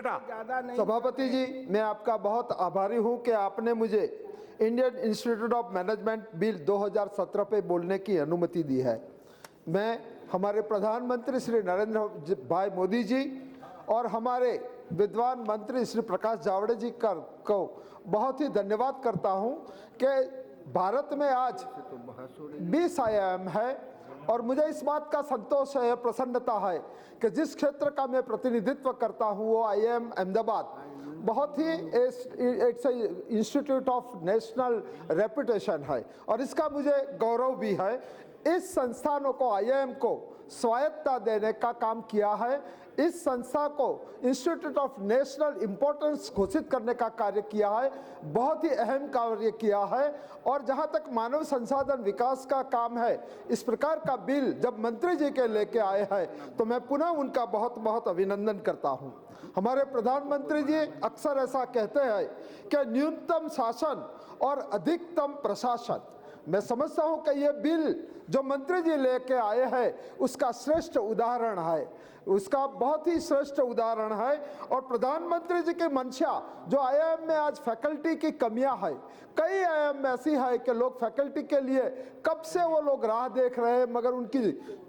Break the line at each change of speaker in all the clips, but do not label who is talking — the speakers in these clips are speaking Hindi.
सभापति जी, मैं आपका बहुत आभारी हूं कि आपने मुझे Indian institute of management bill 2017 पे बोलने की अनुमति दी है। मैं हमारे प्रधानमंत्री श्री नरेंद्र भाई मोदी जी और हमारे विद्वान मंत्री श्री प्रकाश जावड़ेकर जी को बहुत ही धन्यवाद करता हूं कि भारत में आज 20 IIM है और मुझे इस बात का संतोष है, प्रसन्नता है कि जिस क्षेत्र का मैं प्रतिनिधित्व करता हूं वो IIM अहमदाबाद बहुत ही it's institute of national reputation है और इसका मुझे गौरव भी है। इस संस्थानों को IIM को स्वायत्तता देने का काम किया है, इस संस्था को इंस्टीट्यूट ऑफ नेशनल इम्पोर्टेंस घोषित करने का कार्य किया है, बहुत ही अहम कार्य किया है। और जहां तक मानव संसाधन विकास का काम है, इस प्रकार का बिल जब मंत्री जी के लेके आए हैं तो मैं पुनः उनका बहुत बहुत अभिनंदन करता हूं। हमारे प्रधानमंत्री जी अक्सर ऐसा कहते हैं कि न्यूनतम शासन और अधिकतम प्रशासन। मैं समझता हूं कि ये बिल जो मंत्री जी लेके आए हैं उसका श्रेष्ठ उदाहरण है, उसका बहुत ही श्रेष्ठ उदाहरण है। और प्रधानमंत्री जी की मंशा जो IIM में आज फैकल्टी की कमियां है, कई IIM में ऐसी है कि लोग फैकल्टी के लिए कब से वो लोग राह देख रहे हैं मगर उनकी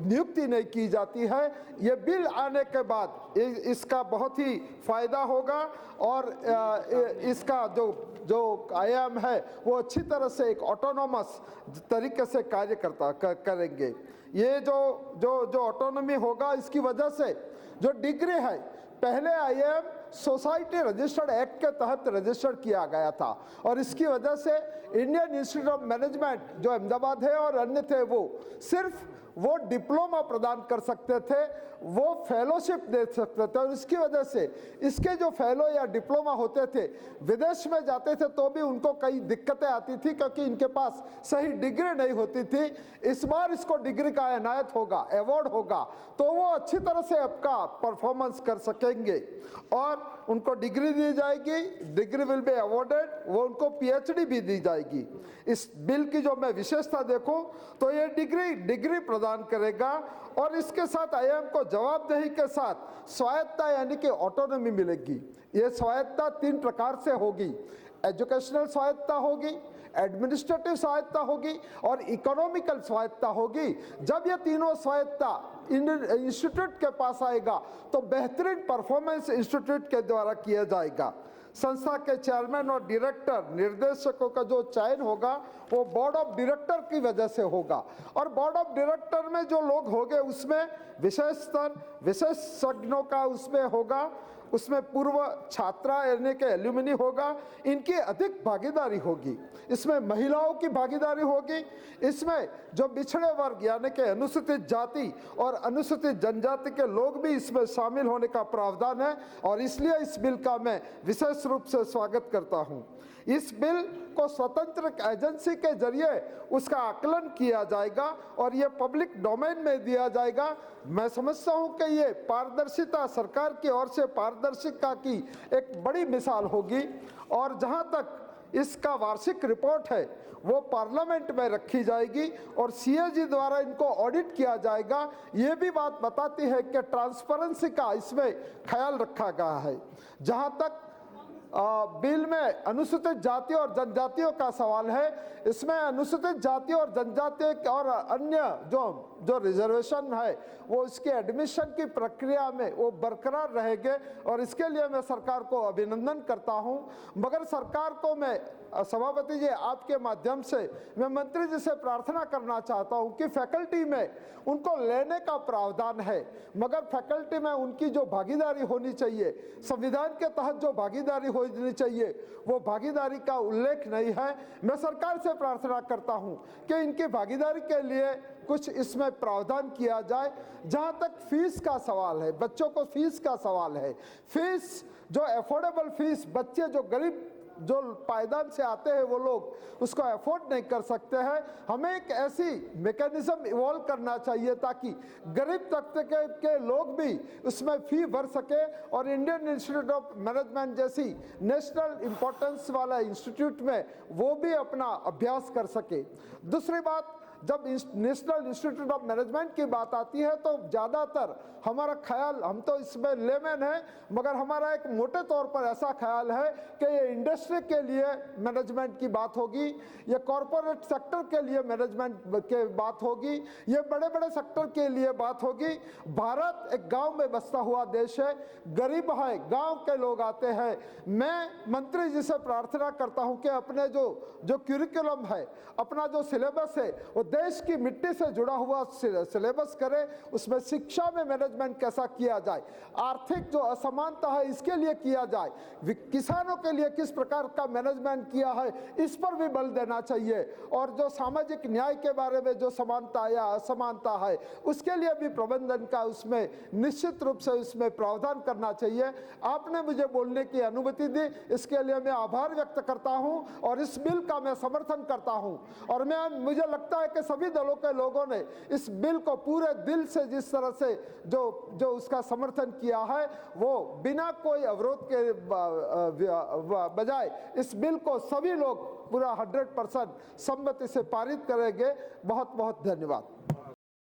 नियुक्ति नहीं की जाती है। ये बिल आने के बाद इसका बहुत ही फायदा होगा और इसका जो IIM है वो अच्छी तरह से एक ऑटोनोमस तरीके से कार्य करेंगे। ये जो ऑटोनॉमी होगा इसकी वजह से जो डिग्री है, पहले IIM सोसाइटी रजिस्टर्ड एक्ट के तहत रजिस्टर्ड किया गया था और इसकी वजह से इंडियन इंस्टीट्यूट ऑफ मैनेजमेंट जो अहमदाबाद है और अन्य थे वो सिर्फ वो डिप्लोमा प्रदान कर सकते थे, वो फेलोशिप दे सकते थे और इसकी वजह से इसके जो फेलो या डिप्लोमा होते थे विदेश में जाते थे तो भी उनको कई दिक्कतें आती थी क्योंकि इनके पास सही डिग्री नहीं होती थी। इस बार इसको डिग्री का इनायत होगा, अवार्ड होगा तो वो अच्छी तरह से आपका परफॉर्मेंस कर सकेंगे और उनको डिग्री दी जाएगी, डिग्री विल बी अवॉर्डेड, वो उनको PhD भी दी जाएगी। इस बिल की जो मैं विशेषता देखूं तो ये डिग्री प्रदान करेगा और इसके साथ IIM को जवाबदेही के साथ स्वायत्तता यानी कि ऑटोनॉमी मिलेगी। ये स्वायत्तता 3 प्रकार से होगी, एजुकेशनल स्वायत्तता होगी, एडमिनिस्ट्रेटिव स्वायत्तता होगी और इकोनॉमिकल स्वायत्तता होगी। जब ये तीनों स्वायत्तता इंस्टीट्यूट के पास आएगा तो बेहतरीन परफॉर्मेंस इंस्टीट्यूट के द्वारा किया जाएगा। संस्था के चेयरमैन और डायरेक्टर निर्देशकों का जो चयन होगा वो बोर्ड ऑफ डायरेक्टर की वजह से होगा और बोर्ड ऑफ डायरेक्टर में जो लोग होंगे उसमें विशेषज्ञों का उसमें होगा, उसमें पूर्व छात्रा यानी के एल्यूमिनी होगा, इनकी अधिक भागीदारी होगी, इसमें महिलाओं की भागीदारी होगी, इसमें जो पिछड़े वर्ग यानी कि अनुसूचित जाति और अनुसूचित जनजाति के लोग भी इसमें शामिल होने का प्रावधान है और इसलिए इस बिल का मैं विशेष रूप से स्वागत करता हूं। इस बिल को स्वतंत्र एजेंसी के जरिए उसका आकलन किया जाएगा और ये पब्लिक डोमेन में दिया जाएगा। मैं समझता हूं कि ये पारदर्शिता, सरकार की ओर से पारदर्शिता की एक बड़ी मिसाल होगी और जहां तक इसका वार्षिक रिपोर्ट है वो पार्लियामेंट में रखी जाएगी और CAG द्वारा इनको ऑडिट किया जाएगा। ये भी बात बताती है कि ट्रांसपेरेंसी का इसमें ख्याल रखा गया है। जहां तक बिल में अनुसूचित जाति और जनजातियों का सवाल है, इसमें अनुसूचित जाति और जनजाति और अन्य जो रिजर्वेशन है वो इसके एडमिशन की प्रक्रिया में वो बरकरार रहेंगे और इसके लिए मैं सरकार को अभिनंदन करता हूं। मगर सरकार को मैं सभापति जी आपके माध्यम से मैं मंत्री जी से प्रार्थना करना चाहता हूं कि फैकल्टी में उनको लेने का प्रावधान है मगर फैकल्टी में उनकी जो भागीदारी होनी चाहिए, संविधान के तहत जो भागीदारी होनी चाहिए वो भागीदारी का उल्लेख नहीं है। मैं सरकार से प्रार्थना करता हूं कि इनकी भागीदारी के लिए कुछ इसमें प्रावधान किया जाए। जहां तक फीस का सवाल है, बच्चों को फीस का सवाल है, फीस जो अफोर्डेबल फीस, बच्चे जो गरीब जो पायदान से आते हैं वो लोग उसको अफोर्ड नहीं कर सकते हैं। हमें एक ऐसी मैकेनिज्म इवॉल्व करना चाहिए ताकि गरीब तबके के लोग भी उसमें फी भर सके और इंडियन इंस्टीट्यूट ऑफ मैनेजमेंट जैसी नेशनल इम्पोर्टेंस वाला इंस्टीट्यूट में वो भी अपना अभ्यास कर सके। दूसरी बात, जब नेशनल इंस्टीट्यूट ऑफ मैनेजमेंट की बात आती है तो ज़्यादातर हमारा ख्याल, हम तो इसमें लेमैन है, मगर हमारा एक मोटे तौर पर ऐसा ख्याल है कि ये इंडस्ट्री के लिए मैनेजमेंट की बात होगी, ये कॉरपोरेट सेक्टर के लिए मैनेजमेंट के बात होगी, ये बड़े बड़े सेक्टर के लिए बात होगी। भारत एक गांव में बसता हुआ देश है, गरीब है, गांव के लोग आते हैं। मैं मंत्री जी से प्रार्थना करता हूं कि अपने जो क्यूरिकुलम है, अपना जो सिलेबस है, वो देश की मिट्टी से जुड़ा हुआ सिलेबस करे, उसमें शिक्षा में मैनेजमेंट कैसा किया जाए, आर्थिक जो असमानता है इसके लिए किया जाए, किसानों के लिए किस प्रकार का मैनेजमेंट किया है इस पर भी बल देना चाहिए, और जो सामाजिक न्याय के बारे में जो समानता या असमानता है उसके लिए भी प्रबंधन का उसमें निश्चित रूप से उसमें प्रावधान करना चाहिए। आपने मुझे बोलने की अनुमति दी, इसके लिए मैं आभार व्यक्त करता हूं और इस बिल का मैं समर्थन करता हूं। और मुझे लगता है कि सभी दलों के लोगों ने इस बिल को पूरे दिल से जिस तरह से जो उसका समर्थन किया है, वो बिना कोई अवरोध के बजाय इस बिल को सभी लोग पूरा 100% सम्मति से पारित करेंगे। बहुत बहुत धन्यवाद।